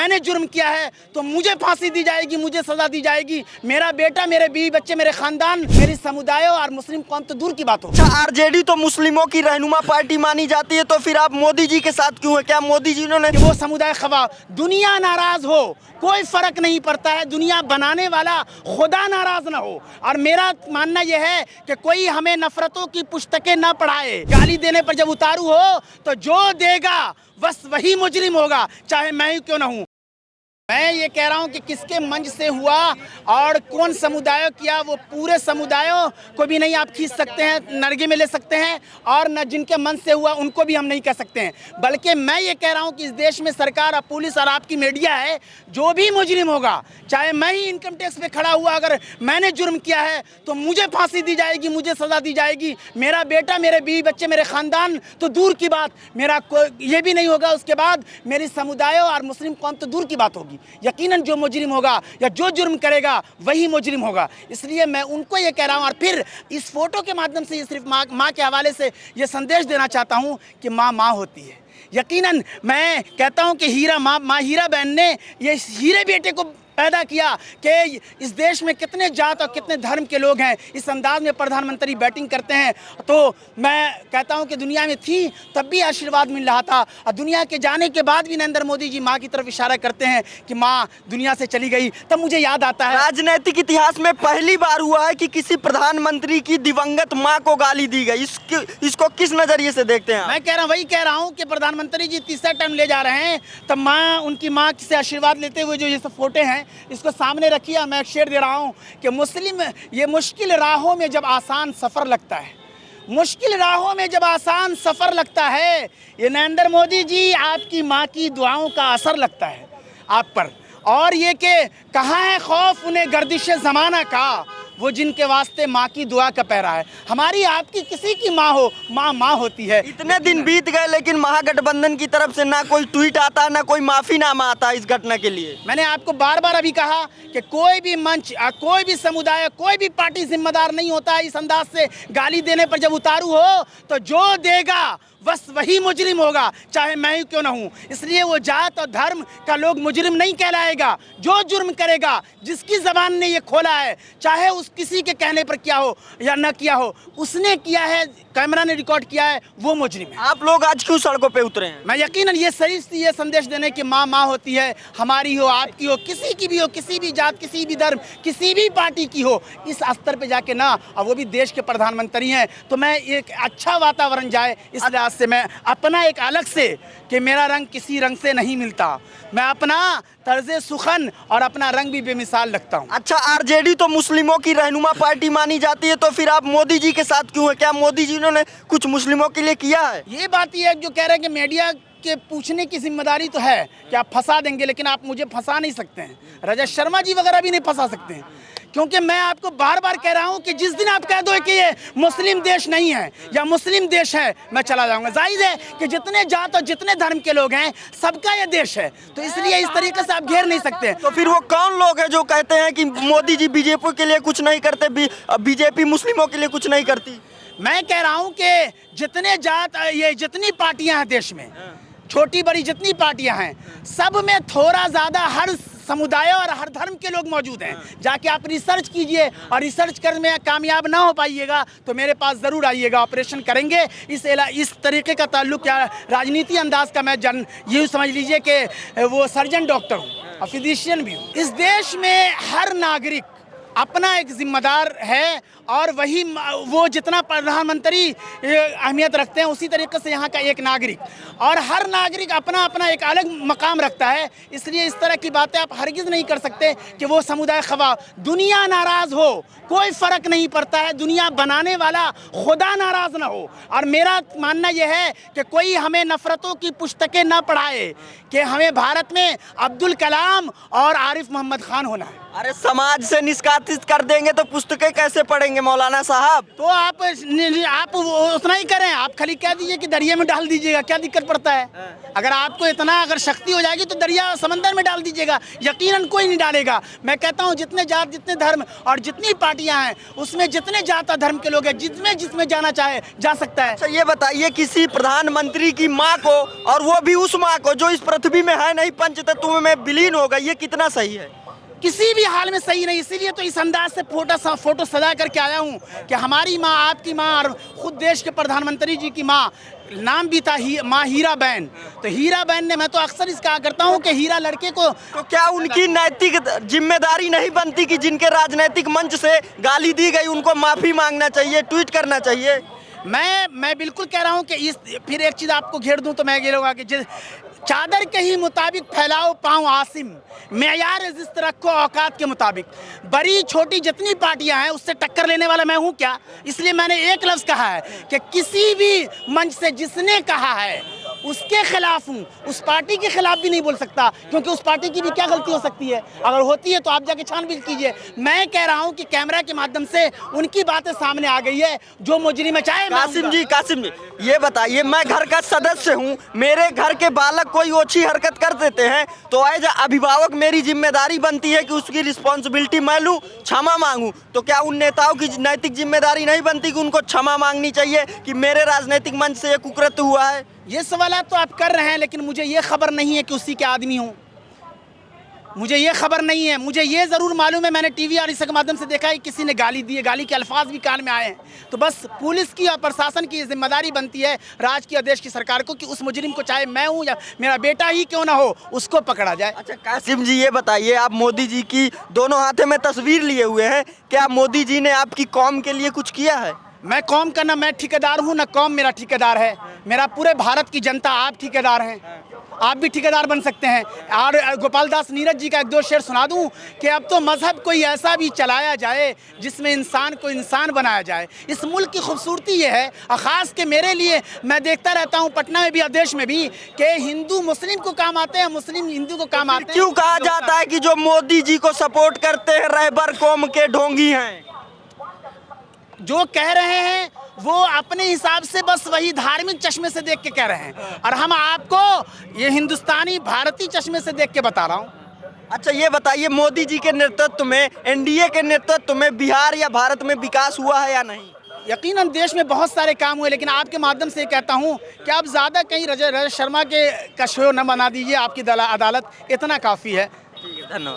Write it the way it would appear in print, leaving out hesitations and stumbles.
मैंने जुर्म किया है तो मुझे फांसी दी जाएगी, मुझे सजा दी जाएगी। मेरा बेटा, मेरे बीवी बच्चे, मेरे खानदान, मेरी समुदायों और मुस्लिम कौम तो दूर की बात हो। अच्छा, आरजेडी तो मुस्लिमों की रहनुमा पार्टी मानी जाती है, तो फिर आप मोदी जी के साथ क्यों है? क्या मोदी जी ने वो समुदाय खवा, दुनिया नाराज हो कोई फर्क नहीं पड़ता है, दुनिया बनाने वाला खुदा नाराज ना हो। और मेरा मानना यह है कि कोई हमें नफरतों की पुस्तकें ना पढ़ाए। गाली देने पर जब उतारू हो तो जो देगा बस वही मुजरिम होगा, चाहे मैं ही क्यों ना हूँ। मैं ये कह रहा हूँ कि किसके मंच से हुआ और कौन समुदायों किया, वो पूरे समुदायों को भी नहीं आप खींच सकते हैं, नरगे में ले सकते हैं, और न जिनके मन से हुआ उनको भी हम नहीं कह सकते हैं। बल्कि मैं ये कह रहा हूँ कि इस देश में सरकार और पुलिस और आपकी मीडिया है, जो भी मुजरिम होगा, चाहे मैं ही इनकम टैक्स पे खड़ा हुआ अगर मैंने जुर्म किया है तो मुझे फांसी दी जाएगी, मुझे सज़ा दी जाएगी। मेरा बेटा, मेरे बीवी बच्चे, मेरे ख़ानदान तो दूर की बात, मेरा ये भी नहीं होगा। उसके बाद मेरी समुदायों और मुस्लिम कौम तो दूर की बात होगी। यकीनन जो मुजरिम होगा या जो जुर्म करेगा वही मुजरिम होगा। इसलिए मैं उनको ये कह रहा हूँ, और फिर इस फोटो के माध्यम से ये सिर्फ माँ के हवाले से ये संदेश देना चाहता हूँ कि माँ माँ होती है। यकीनन मैं कहता हूँ कि हीरा माँ हीरा बहन ने ये हीरे बेटे को पैदा किया कि इस देश में कितने जात और कितने धर्म के लोग हैं। इस अंदाज में प्रधानमंत्री बैटिंग करते हैं, तो मैं कहता हूं कि दुनिया में थी तब भी आशीर्वाद मिल रहा था, और दुनिया के जाने के बाद भी नरेंद्र मोदी जी माँ की तरफ इशारा करते हैं कि माँ दुनिया से चली गई, तब मुझे याद आता है। राजनीतिक इतिहास में पहली बार हुआ है कि किसी प्रधानमंत्री की दिवंगत माँ को गाली दी गई। इसको किस नजरिए से देखते हैं? मैं वही कह रहा हूँ कि प्रधानमंत्री जी तीसरा टाइम ले जा रहे हैं, तब माँ, उनकी माँ से आशीर्वाद लेते हुए जो ये सब फोटो हैं इसको सामने रखिए। मैं एक शेर दे रहा हूँ कि मुस्लिम, ये मुश्किल राहों में जब आसान सफ़र लगता है, मुश्किल राहों में जब आसान सफ़र लगता है, ये नरेंद्र मोदी जी आपकी माँ की दुआओं का असर लगता है आप पर। और ये कि कहाँ है खौफ उन्हें गर्दिश ज़माना का, वो जिनके वास्ते माँ की दुआ का पहरा है। हमारी आपकी किसी की माँ हो, माँ माँ होती है। इतने दिन बीत गए लेकिन महागठबंधन की तरफ से ना कोई ट्वीट आता, ना कोई माफीनामा आता इस घटना के लिए। मैंने आपको बार बार अभी कहा कि कोई भी मंच, कोई भी समुदाय, कोई भी पार्टी जिम्मेदार नहीं होता है इस अंदाज से गाली देने पर जब उतारू हो तो जो देगा बस वही मुजरिम होगा, चाहे मैं ही क्यों ना हूँ। इसलिए वो जात और धर्म का लोग मुजरिम नहीं कहलाएगा। जो जुर्म करेगा, जिसकी ज़बान ने ये खोला है, चाहे उस किसी के कहने पर किया हो या न किया हो, उसने किया है, कैमरा ने रिकॉर्ड किया है, वो मुजरिम है। आप लोग आज क्यों सड़कों पे उतरे हैं? मैं यकीनन ये ये संदेश देने कि माँ माँ होती है, हमारी हो, आपकी हो, किसी की भी हो, किसी भी जात, किसी भी धर्म, किसी भी पार्टी की हो, इस स्तर पे जाके ना, और वो भी देश के प्रधानमंत्री हैं, तो मैं एक अच्छा वातावरण जाए इस लिहाज से मैं अपना एक अलग से, कि मेरा रंग किसी रंग से नहीं मिलता, मैं अपना तर्ज़े सुखन और अपना रंग भी बेमिसाल रखता हूँ। अच्छा, आरजेडी तो मुस्लिमों की रहनुमा पार्टी मानी जाती है, तो फिर आप मोदी जी के साथ क्यों है? क्या मोदी जी ने कुछ मुस्लिमों के लिए किया है? ये बात ये है जो कह रहे हैं कि मीडिया के पूछने की जिम्मेदारी तो है कि आप फंसा देंगे, लेकिन आप मुझे फंसा नहीं सकते हैं। रजत शर्मा जी वगैरह भी नहीं फंसा सकते हैं, क्योंकि मैं आपको बार बार कह रहा हूं कि जिस दिन आप कह दो कि ये मुस्लिम देश नहीं है या मुस्लिम देश है, मैं चला जाऊंगा। जाहिर है कि जितने जात और जितने धर्म के लोग हैं, सबका ये देश है, तो इसलिए इस तरीके से आप घेर नहीं सकते। तो फिर वो कौन लोग हैं जो कहते हैं कि मोदी जी बीजेपी के लिए कुछ नहीं करते, बीजेपी मुस्लिमों के लिए कुछ नहीं करती? मैं कह रहा हूं कि जितने जात, ये जितनी पार्टियां हैं देश में, छोटी बड़ी जितनी पार्टियां हैं, सब में थोड़ा ज़्यादा हर समुदाय और हर धर्म के लोग मौजूद हैं। जाके आप रिसर्च कीजिए, और रिसर्च करने में कामयाब ना हो पाइएगा तो मेरे पास ज़रूर आइएगा, ऑपरेशन करेंगे। इस तरीके का ताल्लुक या राजनीति अंदाज का मैं यूँ समझ लीजिए कि वो सर्जन डॉक्टर हूँ और फिजिशियन भी हूँ। इस देश में हर नागरिक अपना एक जिम्मेदार है, और वही वो जितना प्रधानमंत्री अहमियत रखते हैं, उसी तरीके से यहाँ का एक नागरिक, और हर नागरिक अपना अपना एक अलग मकाम रखता है। इसलिए इस तरह की बातें आप हरगिज़ नहीं कर सकते कि वो समुदाय खवा, दुनिया नाराज़ हो कोई फ़र्क नहीं पड़ता है, दुनिया बनाने वाला खुदा नाराज़ ना हो। और मेरा मानना यह है कि कोई हमें नफ़रतों की पुस्तकें ना पढ़ाए कि हमें भारत में अब्दुल कलाम और आरिफ मोहम्मद खान होना है। अरे समाज से निष्कासित कर देंगे तो पुस्तकें कैसे पढ़ेंगे मौलाना साहब? तो आप उतना ही करें, आप खाली कह दीजिए कि दरिया में डाल दीजिएगा, क्या दिक्कत पड़ता है? अगर आपको इतना अगर शक्ति हो जाएगी तो दरिया समंदर में डाल दीजिएगा, यकीनन कोई नहीं डालेगा। मैं कहता हूँ जितने जात, जितने धर्म और जितनी पार्टियां हैं उसमें जितने जात और धर्म के लोग हैं, जिसमें जाना चाहे जा सकता है। अच्छा ये बताइए, किसी प्रधानमंत्री की माँ को, और वो भी उस माँ को जो इस पृथ्वी में है नहीं, पंचतत्व में विलीन हो गई, ये कितना सही है? किसी भी हाल में सही नहीं। इसीलिए तो इस अंदाज से फोटो सजा करके आया हूँ कि हमारी माँ, आपकी माँ और खुद देश के प्रधानमंत्री जी की माँ, नाम भी था माँ हीरा बहन। तो हीरा बहन ने, मैं तो अक्सर इस कहा करता हूँ कि हीरा लड़के को, तो क्या उनकी नैतिक जिम्मेदारी नहीं बनती कि जिनके राजनीतिक मंच से गाली दी गई उनको माफी मांगना चाहिए, ट्वीट करना चाहिए? मैं बिल्कुल कह रहा हूँ कि इस, फिर एक चीज़ आपको घेर दूँ तो मैं ये लूँगा कि चादर के ही मुताबिक फैलाओ पाँव आसिम, मेयार इज़्ज़त रखो औकात के मुताबिक। बड़ी छोटी जितनी पार्टियां हैं उससे टक्कर लेने वाला मैं हूं क्या? इसलिए मैंने एक लफ्ज़ कहा है कि किसी भी मंच से जिसने कहा है उसके खिलाफ हूं, उस पार्टी के खिलाफ भी नहीं बोल सकता, क्योंकि उस पार्टी की भी क्या गलती हो सकती है? अगर होती है तो आप जाके छानबीन कीजिए। मैं कह रहा हूं कि कैमरा के माध्यम से उनकी बातें सामने आ गई है, जो मुजरिम है चाहे। कासिम जी ये बताइए, मैं घर का सदस्य हूँ, मेरे घर के बालक कोई ओछी हरकत कर देते हैं तो एज अभिभावक मेरी जिम्मेदारी बनती है कि उसकी रिस्पॉन्सिबिलिटी मैं लूँ, क्षमा मांगूँ। तो क्या उन नेताओं की नैतिक जिम्मेदारी नहीं बनती कि उनको क्षमा मांगनी चाहिए कि मेरे राजनीतिक मंच से ये कुकृत्य हुआ है? ये सवाल तो आप कर रहे हैं, लेकिन मुझे ये खबर नहीं है कि उसी के आदमी हूँ। मुझे ये खबर नहीं है। मुझे ये ज़रूर मालूम है, मैंने टीवी और इसके माध्यम से देखा है किसी ने गाली दी है, गाली के अल्फाज भी कान में आए हैं। तो बस पुलिस की और प्रशासन की जिम्मेदारी बनती है, राज की और देश की सरकार को, कि उस मुजरिम को, चाहे मैं हूँ या मेरा बेटा ही क्यों ना हो, उसको पकड़ा जाए। अच्छा कासिम जी ये बताइए, आप मोदी जी की दोनों हाथों में तस्वीर लिए हुए हैं, क्या मोदी जी ने आपकी कौम के लिए कुछ किया है? मैं कौम का ना मैं ठेकेदार हूँ, ना कौम मेरा ठेकेदार है। मेरा पूरे भारत की जनता, आप ठेकेदार हैं, आप भी ठेकेदार बन सकते हैं। और गोपाल दास नीरज जी का एक दो शेर सुना दूं कि अब तो मजहब कोई ऐसा भी चलाया जाए जिसमें इंसान को इंसान बनाया जाए। इस मुल्क की खूबसूरती ये है, और ख़ास के मेरे लिए, मैं देखता रहता हूँ पटना में भी और देश में भी, कि हिंदू मुस्लिम को काम आते हैं, मुस्लिम हिंदू को काम आते हैं। क्यों कहा जाता है कि जो मोदी जी को सपोर्ट करते हैं रहबर कौम के ढोंगी हैं? जो कह रहे हैं वो अपने हिसाब से बस वही धार्मिक चश्मे से देख के कह रहे हैं, और हम आपको ये हिंदुस्तानी भारतीय चश्मे से देख के बता रहा हूँ। अच्छा ये बताइए, मोदी जी के नेतृत्व में, एनडीए के नेतृत्व में बिहार या भारत में विकास हुआ है या नहीं? यकीनन देश में बहुत सारे काम हुए, लेकिन आपके माध्यम से कहता हूँ कि आप ज़्यादा कहीं रजत शर्मा के का शो न बना दीजिए। आपकी अदालत इतना काफ़ी है। ठीक है, धन्यवाद।